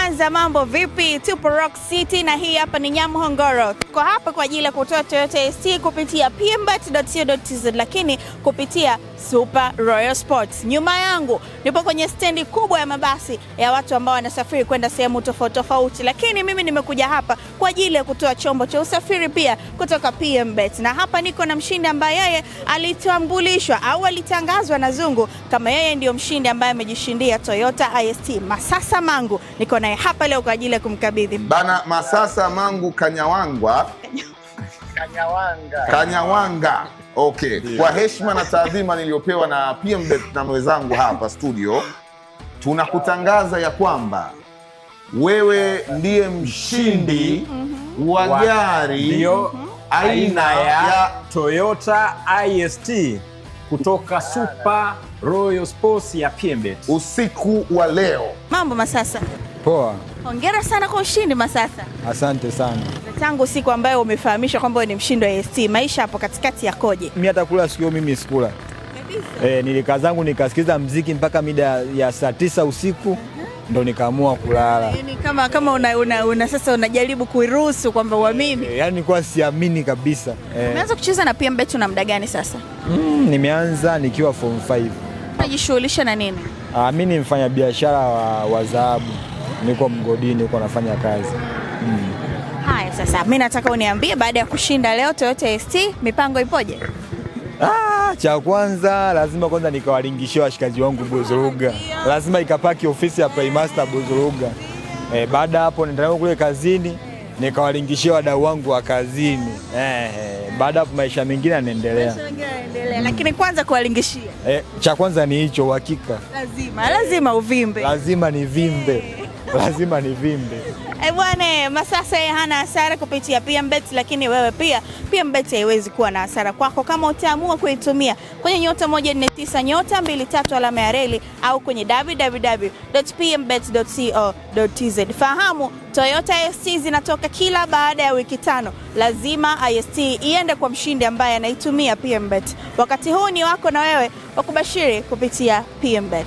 Mwanza, mambo vipi? Tupo Rock City na hii hapa ni Nyamhongoro. Tuko hapa kwa ajili ya kutoa Toyota ST kupitia pmbet.co.tz, lakini kupitia Super Royal Sports. Nyuma yangu nipo kwenye stendi kubwa ya mabasi ya watu ambao wanasafiri kwenda sehemu tofauti tofauti, lakini mimi nimekuja hapa kwa ajili ya kutoa chombo cha usafiri pia kutoka PMBet. Na hapa niko na mshindi ambaye yeye alitambulishwa au alitangazwa na Zungu kama yeye ndio mshindi ambaye amejishindia Toyota IST. Masasa Mangu niko naye hapa leo kwa ajili ya kumkabidhi. Bana Masasa Mangu Kanyawanga. Okay. Kwa heshima na taadhima niliyopewa na PMBet na mwenzangu hapa studio, tunakutangaza ya kwamba wewe ndiye mshindi wa gari aina ya Toyota IST kutoka Super Royal Sports ya PMBet usiku wa leo. Mambo Masasa? Poa. Hongera sana kwa ushindi Masasa. Asante sana. Tangu siku ambayo umefahamishwa kwamba ni mshindi wa IST, maisha hapo katikati yakoje? Mimi hata kula sikio mimi sikula. Kabisa. Nilikaa zangu nikasikiza mziki mpaka mida ya saa 9 usiku ndo nikaamua kulala. Yaani kama sasa unajaribu kuiruhusu kwamba uamini. Yaani nilikuwa siamini kabisa. Umeanza kucheza na PMBet na muda gani sasa? Nimeanza nikiwa form 5. Unajishughulisha na nini? Mimi ni mfanya biashara wa dhahabu. Niko mgodini huko nafanya kazi. Haya sasa, mimi nataka uniambie baada ya kushinda leo Toyota ST, mipango ipoje? Cha kwanza lazima kwanza nikawalingishia washikaji wangu Buzuruga. Lazima ikapaki ofisi ya Paymaster Buzuruga. Baada hapo nitaenda kule kazini nikawalingishia wadau wangu wa kazini. Baada hapo maisha mengine yanaendelea. Lakini kwanza kuwalingishia. Cha kwanza ni hicho uhakika. Lazima uvimbe. Lazima nivimbe. Lazima nivimbe. Bwana Masasa hana hasara kupitia PMBet, lakini wewe pia PMBet haiwezi kuwa na hasara kwako kama utaamua kuitumia kwenye *149*23 au kwenye www.pmbet.co.tz. Fahamu Toyota ST zinatoka kila baada ya wiki 5. Lazima IST iende kwa mshindi ambaye anaitumia PMBet. Wakati huu ni wako na wewe wa kubashiri kupitia PMBet.